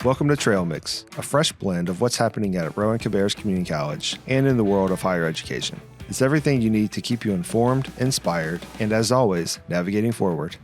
Welcome to Trail Mix, a fresh blend of what's happening at Rowan-Cabarrus Community College and in the world of higher education. It's everything you need to keep you informed, inspired, and as always, navigating forward.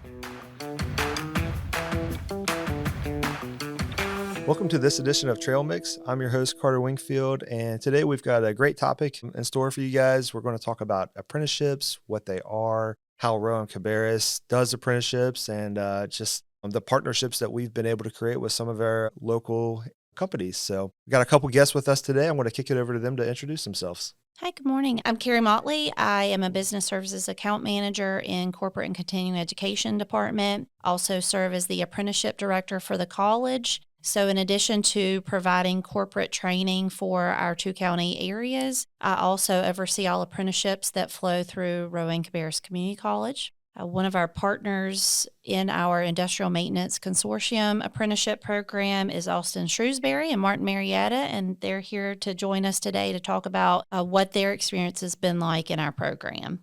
Welcome to this edition of Trail Mix. I'm your host, Carter Wingfield, and today we've got a great topic in store for you guys. We're going to talk about apprenticeships, what they are, how Rowan-Cabarrus does apprenticeships, and just the partnerships that we've been able to create with some of our local companies. So we've got a couple guests with us today. I'm going to kick it over to them to introduce themselves. Hi, good morning. I'm Kerry Motley. I am a business services account manager in corporate and continuing education department. Also serve as the apprenticeship director for the college. So in addition to providing corporate training for our two county areas, I also oversee all apprenticeships that flow through Rowan-Cabarrus Community College. One of our partners in our industrial maintenance consortium apprenticeship program is Austin Shrewsbury and Martin Marietta, and they're here to join us today to talk about what their experience has been like in our program.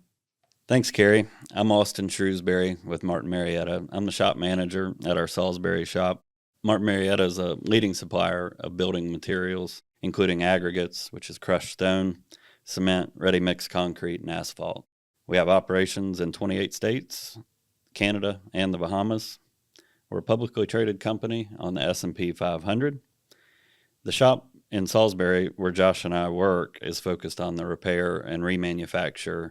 Thanks, Kerry. I'm Austin Shrewsbury with Martin Marietta. I'm the shop manager at our Salisbury shop. Martin Marietta is a leading supplier of building materials, including aggregates, which is crushed stone, cement, ready-mix concrete, and asphalt. We have operations in 28 states, Canada, and the Bahamas. We're a publicly traded company on the S&P 500. The shop in Salisbury, where Josh and I work, is focused on the repair and remanufacture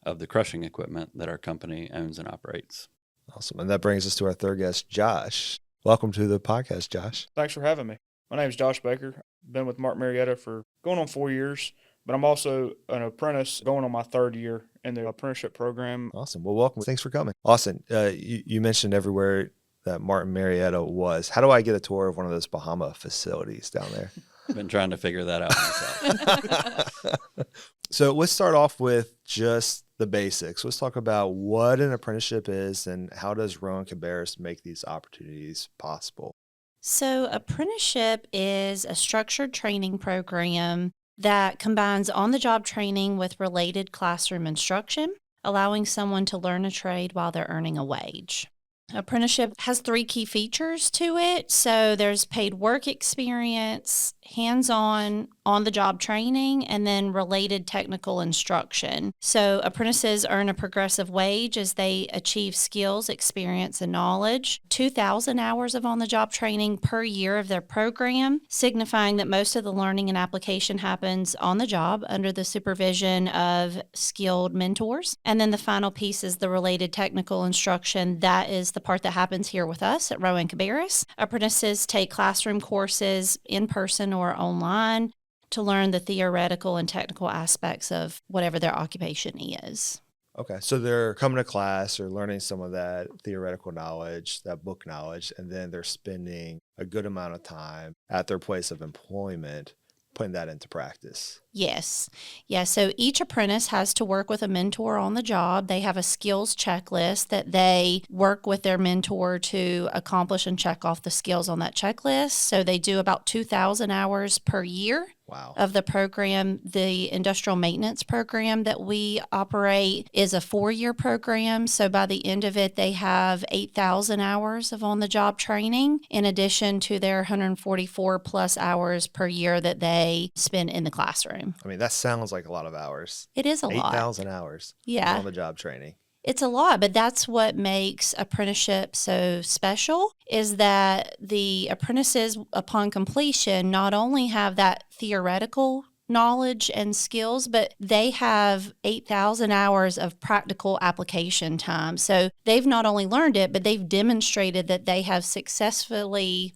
of the crushing equipment that our company owns and operates. Awesome. And that brings us to our third guest, Josh. Welcome to the podcast, Josh. Thanks for having me. My name is Josh Baker. I've been with Martin Marietta for going on 4 years, but I'm also an apprentice going on my third year in the apprenticeship program. Awesome. Well, welcome. Thanks for coming. Austin, you mentioned everywhere that Martin Marietta was. How do I get a tour of one of those Bahama facilities down there? I've been trying to figure that out myself. So let's start off with just the basics. Let's talk about what an apprenticeship is and how does Rowan-Cabarrus make these opportunities possible? So apprenticeship is a structured training program that combines on-the-job training with related classroom instruction, allowing someone to learn a trade while they're earning a wage. Apprenticeship has 3 key features to it. So there's paid work experience, hands-on, on-the-job training, and then related technical instruction. So apprentices earn a progressive wage as they achieve skills, experience, and knowledge. 2,000 hours of on-the-job training per year of their program, signifying that most of the learning and application happens on the job under the supervision of skilled mentors. And then the final piece is the related technical instruction. That is the part that happens here with us at Rowan-Cabarrus. Apprentices take classroom courses in person or online to learn the theoretical and technical aspects of whatever their occupation is. Okay, so they're coming to class or learning some of that theoretical knowledge, that book knowledge, and then they're spending a good amount of time at their place of employment putting that into practice. Yes. Yeah. So each apprentice has to work with a mentor on the job. They have a skills checklist that they work with their mentor to accomplish and check off the skills on that checklist. So they do about 2,000 hours per year. Wow. Of the program. The industrial maintenance program that we operate is a 4-year program. So by the end of it, they have 8,000 hours of on-the-job training, in addition to their 144 plus hours per year that they spend in the classroom. I mean, that sounds like a lot of hours. It is a lot. 8,000 hours. Yeah. On-the-job training. It's a lot, but that's what makes apprenticeship so special, is that the apprentices, upon completion, not only have that theoretical knowledge and skills, but they have 8,000 hours of practical application time. So they've not only learned it, but they've demonstrated that they have successfully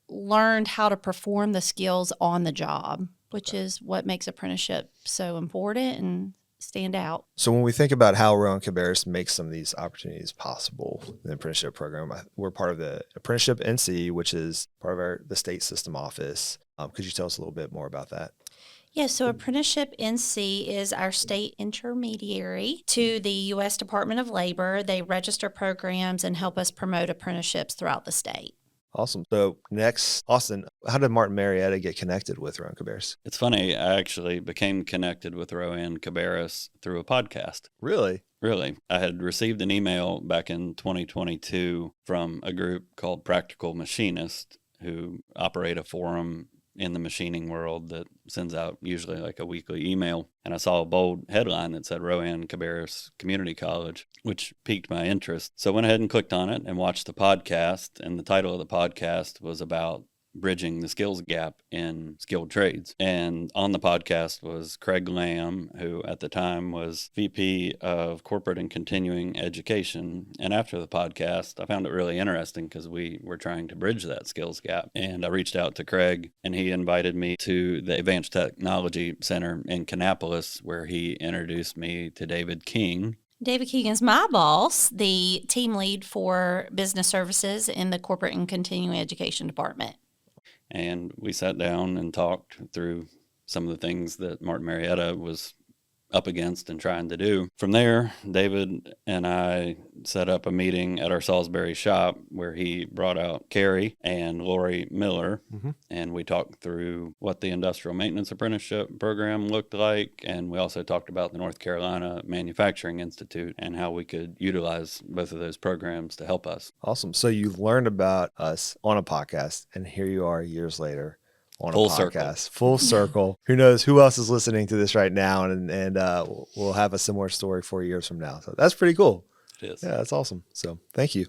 learned how to perform the skills on the job, which is what makes apprenticeship so important and stand out. So when we think about how Rowan-Cabarrus makes some of these opportunities possible in the apprenticeship program, we're part of the Apprenticeship NC, which is part of the state system office. Could you tell us a little bit more about that? Yeah, so Apprenticeship NC is our state intermediary to the U.S. Department of Labor. They register programs and help us promote apprenticeships throughout the state. Awesome. So next, Austin, how did Martin Marietta get connected with Rowan-Cabarrus? It's funny, I actually became connected with Rowan-Cabarrus through a podcast. Really? Really. I had received an email back in 2022 from a group called Practical Machinist, who operate a forum in the machining world that sends out usually like a weekly email. And I saw a bold headline that said Rowan-Cabarrus Community College, which piqued my interest. So I went ahead and clicked on it and watched the podcast. And the title of the podcast was about bridging the skills gap in skilled trades. And on the podcast was Craig Lamb, who at the time was VP of Corporate and Continuing Education. And after the podcast, I found it really interesting because we were trying to bridge that skills gap. And I reached out to Craig, and he invited me to the Advanced Technology Center in Kannapolis, where he introduced me to David King. David King is my boss, the team lead for business services in the Corporate and Continuing Education Department. And we sat down and talked through some of the things that Martin Marietta was up against and trying to do. From there, David and I set up a meeting at our Salisbury shop where he brought out Kerry and Lori Miller, and we talked through what the industrial maintenance apprenticeship program looked like, and we also talked about the North Carolina Manufacturing Institute and how we could utilize both of those programs to help us. Awesome. So you learned about us on a podcast, and here you are years later on Full a podcast. Full circle. Who knows who else is listening to this right now, and we'll have a similar story 4 years from now. So that's pretty cool. It is. Yeah, that's awesome. So thank you.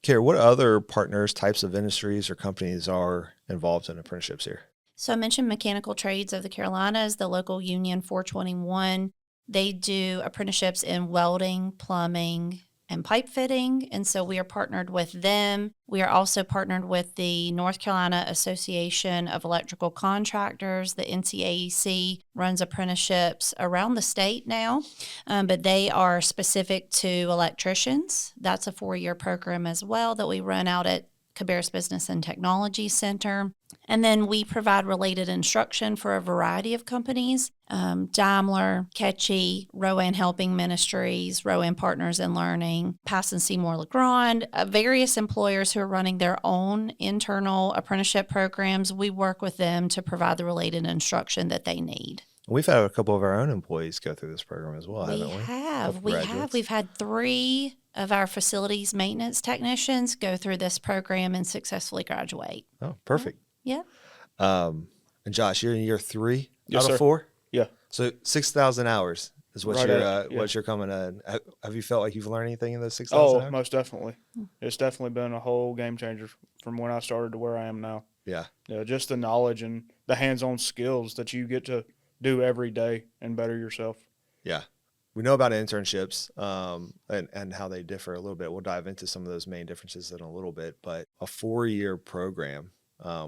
Kerry, what other partners, types of industries or companies are involved in apprenticeships here? So I mentioned Mechanical Trades of the Carolinas, the local union 421. They do apprenticeships in welding, plumbing, and pipe fitting, and so we are partnered with them. We are also partnered with the North Carolina Association of Electrical Contractors. The NCAEC runs apprenticeships around the state now, but they are specific to electricians. That's a 4-year program as well that we run out at Cabarrus Business and Technology Center. And then we provide related instruction for a variety of companies, Daimler, Ketchy, Rowan Helping Ministries, Rowan Partners in Learning, Pass and Seymour LeGrand, various employers who are running their own internal apprenticeship programs. We work with them to provide the related instruction that they need. We've had a couple of our own employees go through this program as well, haven't we? We have. We've had 3 of our facilities maintenance technicians go through this program and successfully graduate. Oh, perfect. Yeah. And Josh, you're in year 3 Yes, out of sir. 4? Yeah. So 6,000 hours is what Right what you're coming in. Have you felt like you've learned anything in those 6,000 hours? Most definitely. It's definitely been a whole game changer from when I started to where I am now. Yeah. Yeah, just the knowledge and the hands-on skills that you get to do every day and better yourself. Yeah. We know about internships and how they differ a little bit. We'll dive into some of those main differences in a little bit, but a 4-year program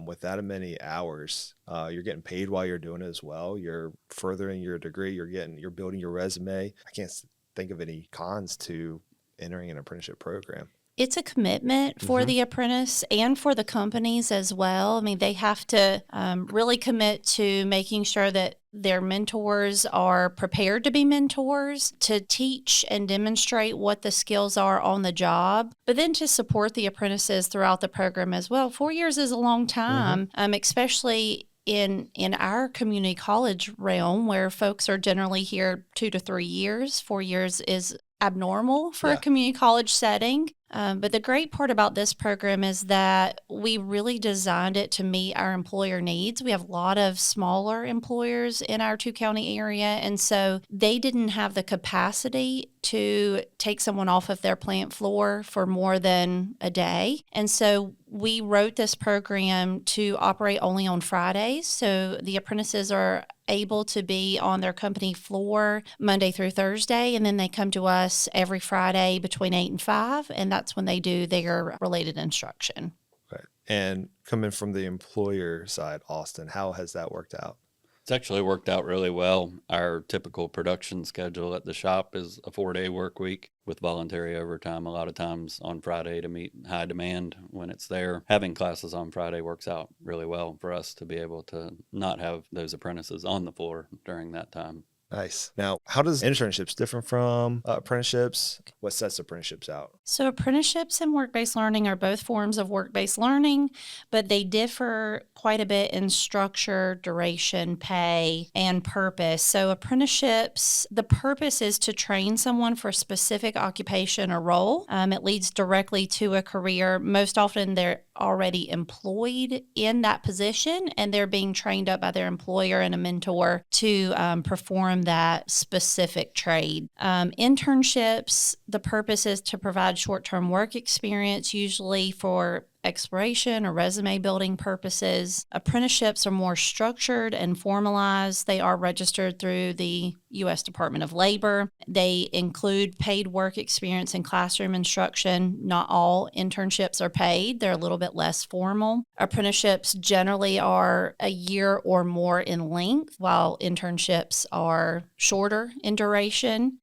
with that many hours, you're getting paid while you're doing it as well. You're furthering your degree. You're building your resume. I can't think of any cons to entering an apprenticeship program. It's a commitment for the apprentice and for the companies as well. I mean, they have to really commit to making sure that their mentors are prepared to be mentors, to teach and demonstrate what the skills are on the job, but then to support the apprentices throughout the program as well. 4 years is a long time, especially in our community college realm where folks are generally here 2 to 3 years. 4 years is abnormal for a community college setting. But the great part about this program is that we really designed it to meet our employer needs. We have a lot of smaller employers in our 2-county area, and so they didn't have the capacity to take someone off of their plant floor for more than a day. And so we wrote this program to operate only on Fridays. So the apprentices are able to be on their company floor Monday through Thursday, and then they come to us every Friday between 8 and 5, and that's when they do their related instruction. Right. And coming from the employer side, Austin, how has that worked out? It's actually worked out really well. Our typical production schedule at the shop is a 4-day work week with voluntary overtime a lot of times on Friday to meet high demand when it's there. Having classes on Friday works out really well for us to be able to not have those apprentices on the floor during that time. Nice. Now, how does internships differ from apprenticeships? What sets apprenticeships out? So apprenticeships and work-based learning are both forms of work-based learning, but they differ quite a bit in structure, duration, pay, and purpose. So apprenticeships, the purpose is to train someone for a specific occupation or role. It leads directly to a career. Most often already employed in that position, and they're being trained up by their employer and a mentor to perform that specific trade. Internships, the purpose is to provide short-term work experience, usually for exploration or resume building purposes. Apprenticeships are more structured and formalized. They are registered through the U.S. Department of Labor. They include paid work experience in classroom instruction. Not all internships are paid. They're a little bit less formal. Apprenticeships generally are a year or more in length, while internships are shorter in duration.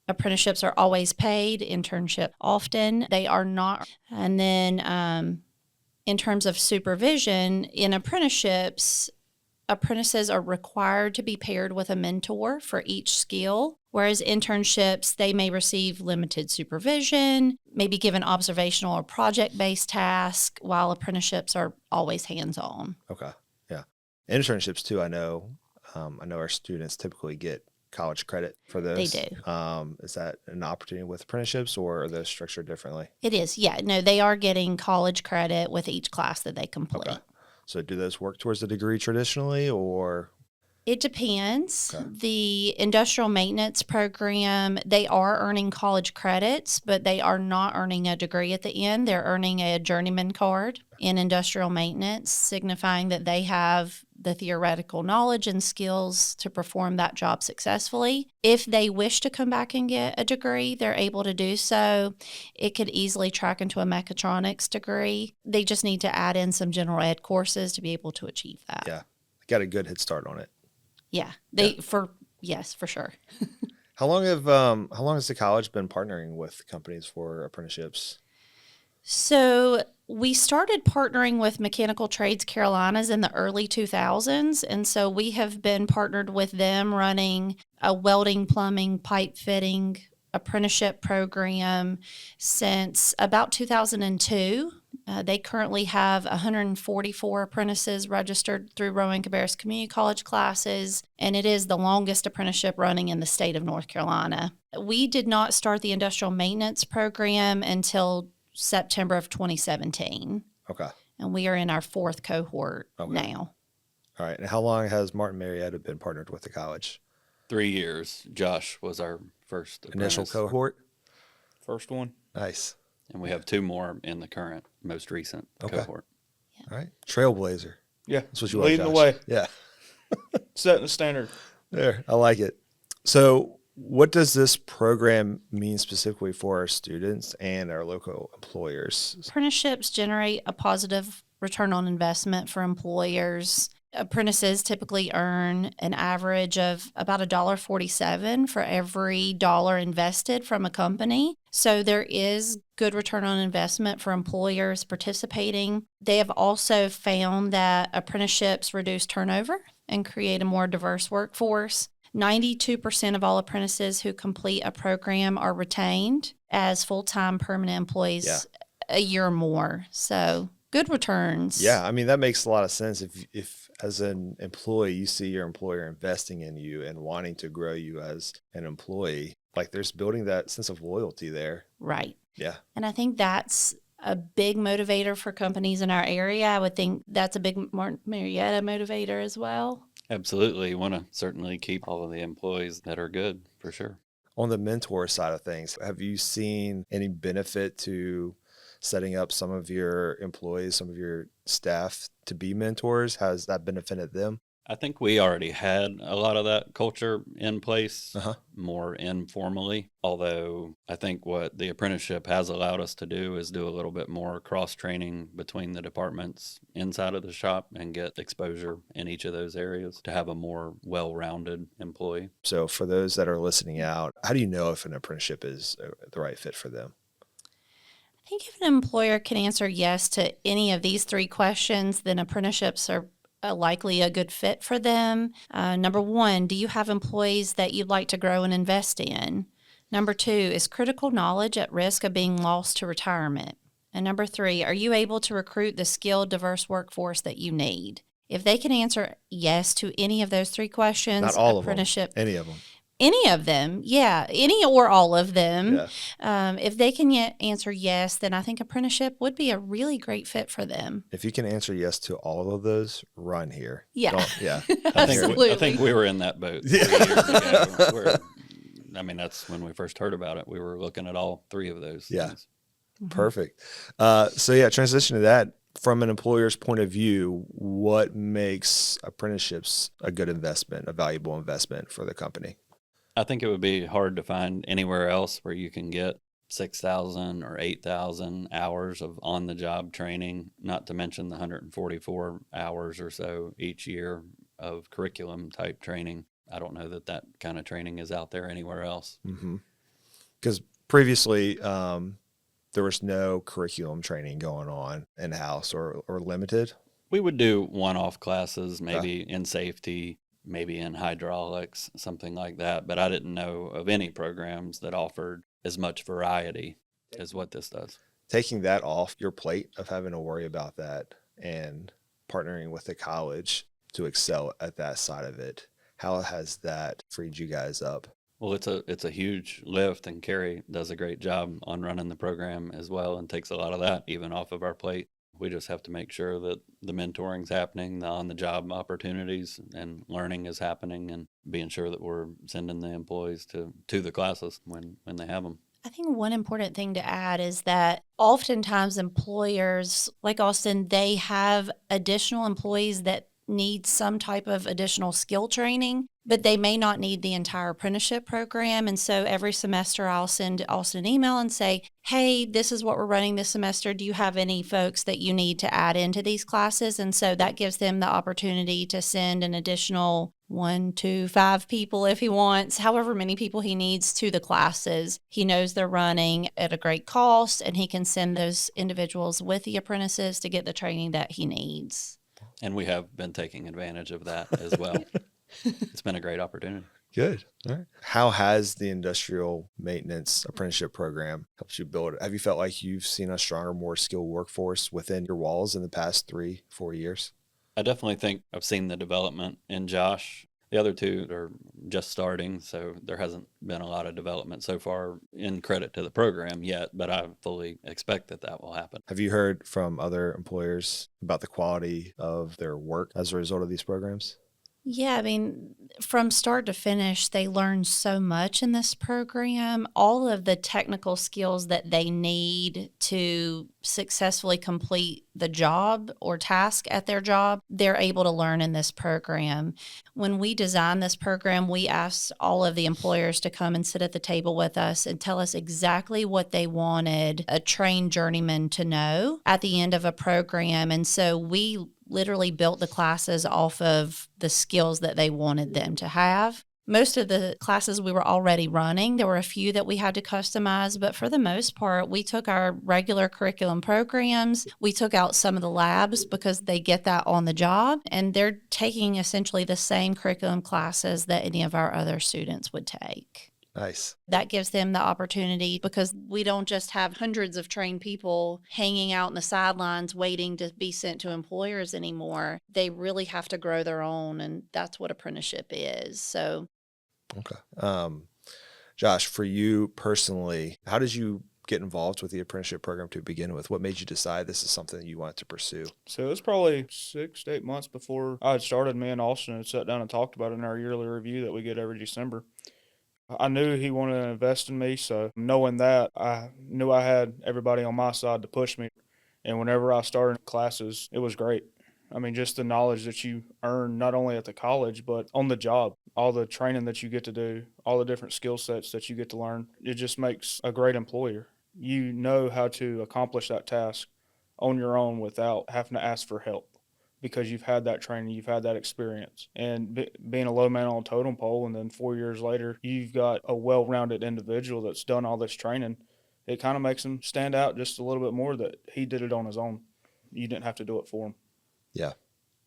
Apprenticeships are always paid, internship often. They are not. And then in terms of supervision, in apprenticeships, apprentices are required to be paired with a mentor for each skill, whereas internships, they may receive limited supervision, maybe given observational or project-based tasks, while apprenticeships are always hands-on. Okay. Yeah. Internships too, I know our students typically get college credit for those. They do. Is that an opportunity with apprenticeships, or are those structured differently? It is. Yeah. No, they are getting college credit with each class that they complete. Okay. So do those work towards the degree traditionally, or? It depends. Okay. The industrial maintenance program, they are earning college credits, but they are not earning a degree at the end. They're earning a journeyman card in industrial maintenance, signifying that they have the theoretical knowledge and skills to perform that job successfully. If they wish to come back and get a degree, they're able to do so. It could easily track into a mechatronics degree. They just need to add in some general ed courses to be able to achieve that. Yeah. Got a good head start on it. Yeah. Yes, for sure. How long has the college been partnering with companies for apprenticeships? So we started partnering with Mechanical Trades Carolinas in the early 2000s. And so we have been partnered with them running a welding, plumbing, pipe fitting apprenticeship program since about 2002. They currently have 144 apprentices registered through Rowan-Cabarrus Community College classes, and it is the longest apprenticeship running in the state of North Carolina. We did not start the industrial maintenance program until September of 2017. Okay. And we are in our fourth cohort Okay. now. All right. And how long has Martin Marietta been partnered with the college? 3 years. Josh was our first Initial apprentice. cohort? First one. Nice. And we have 2 more in the current, most recent Okay. cohort. All right. Trailblazer. Yeah. That's what you Leading are, the way. Josh. Yeah. Setting the standard. There. I like it. So what does this program mean specifically for our students and our local employers? Apprenticeships generate a positive return on investment for employers. Apprentices typically earn an average of about $1.47 for every dollar invested from a company. So there is good return on investment for employers participating. They have also found that apprenticeships reduce turnover and create a more diverse workforce. 92% of all apprentices who complete a program are retained as full-time permanent employees a year or more. So good returns. Yeah, I mean, that makes a lot of sense. If as an employee, you see your employer investing in you and wanting to grow you as an employee, like there's building that sense of loyalty there. Right. Yeah. And I think that's a big motivator for companies in our area. I would think that's a big Martin Marietta motivator as well. Absolutely. You want to certainly keep all of the employees that are good, for sure. On the mentor side of things, have you seen any benefit to setting up some of your employees, some of your staff to be mentors? Has that benefited them? I think we already had a lot of that culture in place, Uh-huh. more informally. Although I think what the apprenticeship has allowed us to do is do a little bit more cross-training between the departments inside of the shop and get exposure in each of those areas to have a more well-rounded employee. So for those that are listening out, how do you know if an apprenticeship is the right fit for them? I think if an employer can answer yes to any of these 3 questions, then apprenticeships are likely a good fit for them. Number 1, do you have employees that you'd like to grow and invest in? Number 2, is critical knowledge at risk of being lost to retirement? And number 3, are you able to recruit the skilled, diverse workforce that you need? If they can answer yes to any of those 3 questions, Not all of them, apprenticeship, any of them. Any of them, yeah, any or all of them. Yeah. If they can answer yes, then I think apprenticeship would be a really great fit for them. If you can answer yes to all of those, run here. Yeah. Yeah. Absolutely. I think we were in that boat 3 Yeah. years ago. That's when we first heard about it. We were looking at all three of those Yeah. things. Perfect. So yeah, transition to that. From an employer's point of view, what makes apprenticeships a good investment, a valuable investment for the company? I think it would be hard to find anywhere else where you can get 6,000 or 8,000 hours of on-the-job training, not to mention the 144 hours or so each year of curriculum-type training. I don't know that kind of training is out there anywhere else. Because previously, there was no curriculum training going on in-house or limited. We would do one-off classes, maybe in safety, maybe in hydraulics, something like that. But I didn't know of any programs that offered as much variety as what this does. Taking that off your plate of having to worry about that and partnering with the college to excel at that side of it, how has that freed you guys up? Well, it's a huge lift, and Kerry does a great job on running the program as well and takes a lot of that even off of our plate. We just have to make sure that the mentoring's happening, the on-the-job opportunities and learning is happening, and being sure that we're sending the employees to the classes when they have them. I think one important thing to add is that oftentimes employers like Austin, they have additional employees that need some type of additional skill training, but they may not need the entire apprenticeship program. And so every semester I'll send Austin an email and say, hey, this is what we're running this semester. Do you have any folks that you need to add into these classes? And so that gives them the opportunity to send an additional 1, 2, 5 people if he wants, however many people he needs to the classes. He knows they're running at a great cost, and he can send those individuals with the apprentices to get the training that he needs. And we have been taking advantage of that as well. It's been a great opportunity. Good. All right. How has the industrial maintenance apprenticeship program helped you build it? Have you felt like you've seen a stronger, more skilled workforce within your walls in the past 3-4 years? I definitely think I've seen the development in Josh. The other two are just starting, so there hasn't been a lot of development so far in credit to the program yet, but I fully expect that will happen. Have you heard from other employers about the quality of their work as a result of these programs? Yeah, I mean, from start to finish, they learn so much in this program. All of the technical skills that they need to successfully complete the job or task at their job, they're able to learn in this program. When we designed this program, we asked all of the employers to come and sit at the table with us and tell us exactly what they wanted a trained journeyman to know at the end of a program. And so we literally built the classes off of the skills that they wanted them to have. Most of the classes we were already running. There were a few that we had to customize, but for the most part, we took our regular curriculum programs. We took out some of the labs because they get that on the job, and they're taking essentially the same curriculum classes that any of our other students would take. Nice. That gives them the opportunity because we don't just have hundreds of trained people hanging out in the sidelines waiting to be sent to employers anymore. They really have to grow their own, and that's what apprenticeship is. So, okay. Josh, for you personally, how did you get involved with the apprenticeship program to begin with? What made you decide this is something that you wanted to pursue? So it was probably 6 to 8 months before I had started. Me and Austin had sat down and talked about it in our yearly review that we get every December. I knew he wanted to invest in me, so knowing that, I knew I had everybody on my side to push me. And whenever I started classes, it was great. I mean, just the knowledge that you earn not only at the college, but on the job, all the training that you get to do, all the different skill sets that you get to learn, it just makes a great employer. You know how to accomplish that task on your own without having to ask for help, because you've had that training, you've had that experience. And being a low man on a totem pole, and then 4 years later, you've got a well-rounded individual that's done all this training, it kind of makes him stand out just a little bit more that he did it on his own. You didn't have to do it for him. Yeah.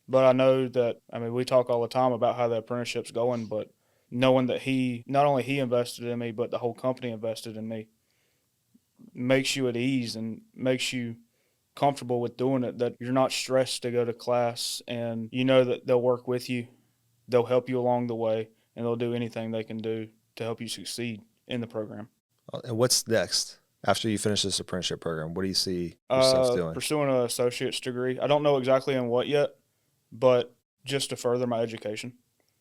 But I know that, I mean, we talk all the time about how the apprenticeship's going, but knowing that not only he invested in me, but the whole company invested in me, makes you at ease and makes you comfortable with doing it, that you're not stressed to go to class, and you know that they'll work with you, they'll help you along the way, and they'll do anything they can do to help you succeed in the program. And what's next after you finish this apprenticeship program? What do you see yourself doing? Pursuing an associate's degree. I don't know exactly in what yet, but just to further my education.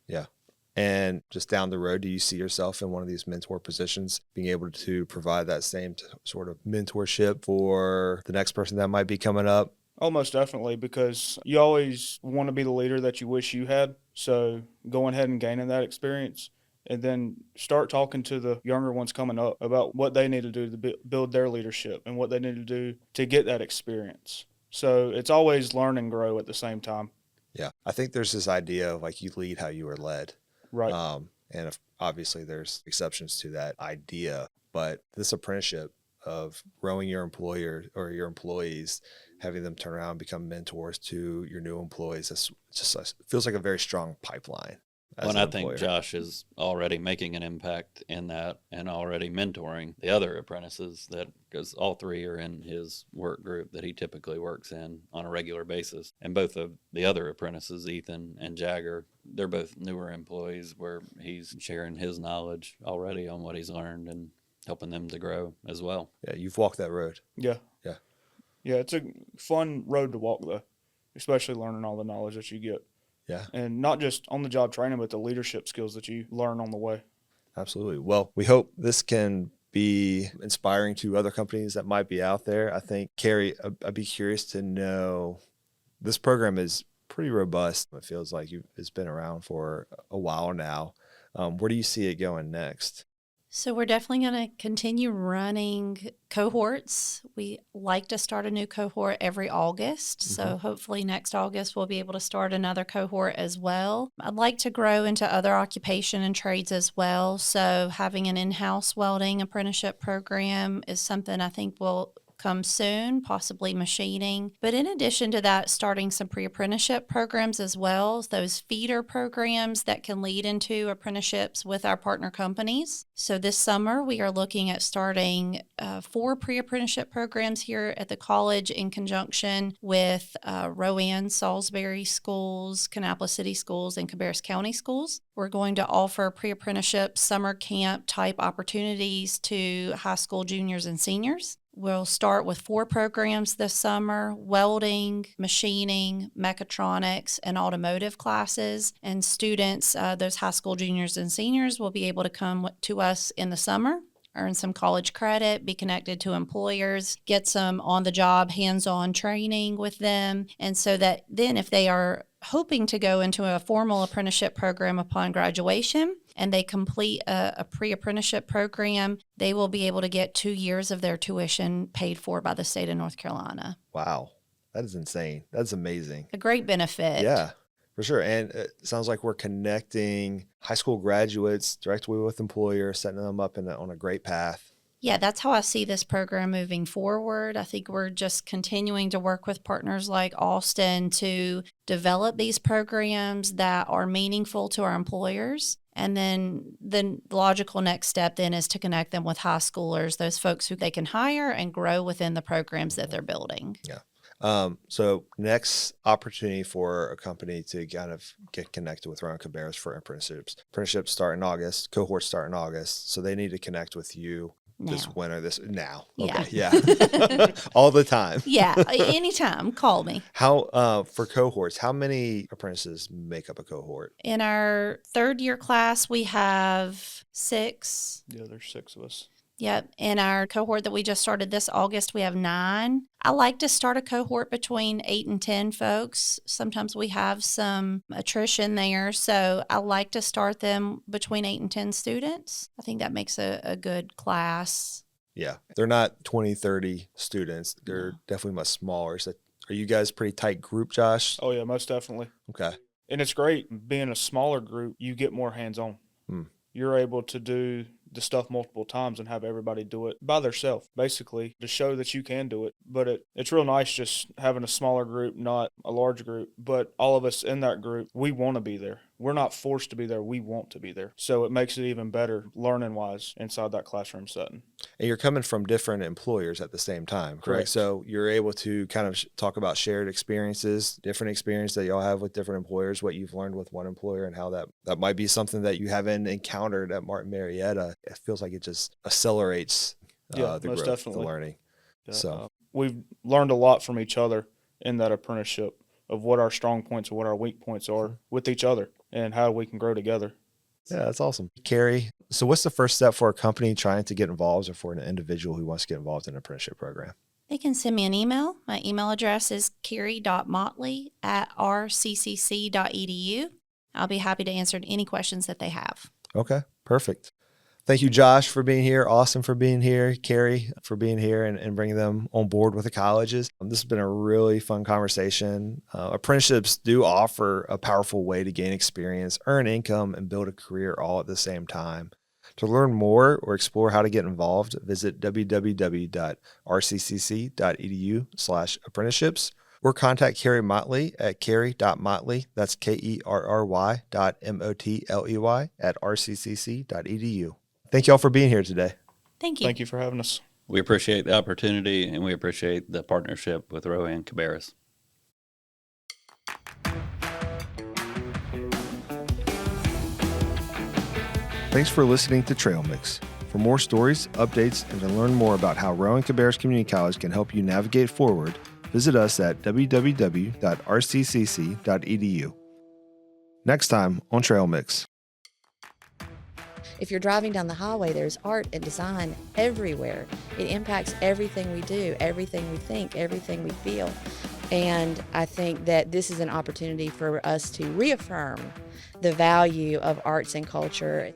Yeah. And just down the road, do you see yourself in one of these mentor positions, being able to provide that same sort of mentorship for the next person that might be coming up? Oh, most definitely, because you always want to be the leader that you wish you had. So going ahead and gaining that experience, and then start talking to the younger ones coming up about what they need to do to build their leadership and what they need to do to get that experience. So it's always learn and grow at the same time. Yeah. I think there's this idea of like you lead how you were led. Right. And obviously there's exceptions to that idea, but this apprenticeship of growing your employer or your employees, having them turn around and become mentors to your new employees, it feels like a very strong pipeline. Well, I think Josh is already making an impact in that and already mentoring the other apprentices because all three are in his work group that he typically works in on a regular basis. And both of the other apprentices, Ethan and Jagger, they're both newer employees where he's sharing his knowledge already on what he's learned and helping them to grow as well. Yeah, you've walked that road. Yeah. Yeah. Yeah, it's a fun road to walk, though, especially learning all the knowledge that you get. Yeah. And not just on the job training, but the leadership skills that you learn on the way. Absolutely. Well, we hope this can be inspiring to other companies that might be out there. I think, Kerry, I'd be curious to know, this program is pretty robust. It feels like it's been around for a while now. Where do you see it going next? So we're definitely going to continue running cohorts. We like to start a new cohort every August. So hopefully next August we'll be able to start another cohort as well. I'd like to grow into other occupation and trades as well. So having an in-house welding apprenticeship program is something I think will come soon, possibly machining. But in addition to that, starting some pre-apprenticeship programs as well, those feeder programs that can lead into apprenticeships with our partner companies. So this summer, we are looking at starting 4 pre-apprenticeship programs here at the college in conjunction with Rowan, Salisbury schools, Kannapolis City schools, and Cabarrus County schools. We're going to offer pre-apprenticeship summer camp type opportunities to high school juniors and seniors. We'll start with 4 programs this summer: welding, machining, mechatronics, and automotive classes. And students, those high school juniors and seniors, will be able to come to us in the summer, earn some college credit, be connected to employers, get some on-the-job, hands-on training with them. And so that then if they are hoping to go into a formal apprenticeship program upon graduation and they complete a pre-apprenticeship program, they will be able to get 2 years of their tuition paid for by the state of North Carolina. Wow. That is insane. That's amazing. A great benefit. Yeah, for sure. And it sounds like we're connecting high school graduates directly with employers, setting them up on a great path. Yeah, that's how I see this program moving forward. I think we're just continuing to work with partners like Austin to develop these programs that are meaningful to our employers. And then the logical next step then is to connect them with high schoolers, those folks who they can hire and grow within the programs that they're building. Yeah. So next opportunity for a company to kind of get connected with Rowan-Cabarrus for apprenticeships. Apprenticeships start in August, cohorts start in August. So they need to connect with you this winter, now. Okay. Yeah. All the time. Yeah. Anytime. Call me. How, for cohorts, how many apprentices make up a cohort? In our 3rd year class, we have 6. Yeah, there's 6 of us. Yep. In our cohort that we just started this August, we have 9. I like to start a cohort between 8 and 10 folks. Sometimes we have some attrition there. So I like to start them between 8 and 10 students. I think that makes a good class. Yeah. They're not 20, 30 students. They're definitely much smaller. So are you guys pretty tight group, Josh? Oh, yeah, most definitely. Okay. And it's great. Being a smaller group, you get more hands-on. You're able to do the stuff multiple times and have everybody do it by themselves, basically, to show that you can do it. But it's real nice just having a smaller group, not a large group. But all of us in that group, we want to be there. we're not forced to be there. We want to be there. So it makes it even better learning-wise inside that classroom setting. And you're coming from different employers at the same time, correct? So you're able to kind of talk about shared experiences, different experience that y'all have with different employers, what you've learned with one employer and how that might be something that you haven't encountered at Martin Marietta. It feels like it just accelerates the most growth, definitely. the learning. So we've learned a lot from each other in that apprenticeship of what our strong points and what our weak points are with each other and how we can grow together. Yeah, that's awesome. Kerry, so what's the first step for a company trying to get involved or for an individual who wants to get involved in an apprenticeship program? They can send me an email. My email address is kerry.motley@rccc.edu. I'll be happy to answer any questions that they have. Okay, perfect. Thank you, Josh, for being here, Austin for being here, Kerry for being here and bringing them on board with the colleges. This has been a really fun conversation. Apprenticeships do offer a powerful way to gain experience, earn income, and build a career all at the same time. To learn more or explore how to get involved, visit www.rccc.edu/apprenticeships or contact Kerry Motley at kerry.motley, that's kerry.motley@rccc.edu. Thank you all for being here today. Thank you. Thank you for having us. We appreciate the opportunity, and we appreciate the partnership with Rowan-Cabarrus. Thanks for listening to Trail Mix. For more stories, updates, and to learn more about how Rowan-Cabarrus Community College can help you navigate forward, visit us at www.rccc.edu. Next time on Trail Mix. If you're driving down the highway, there's art and design everywhere. It impacts everything we do, everything we think, everything we feel. And I think that this is an opportunity for us to reaffirm the value of arts and culture.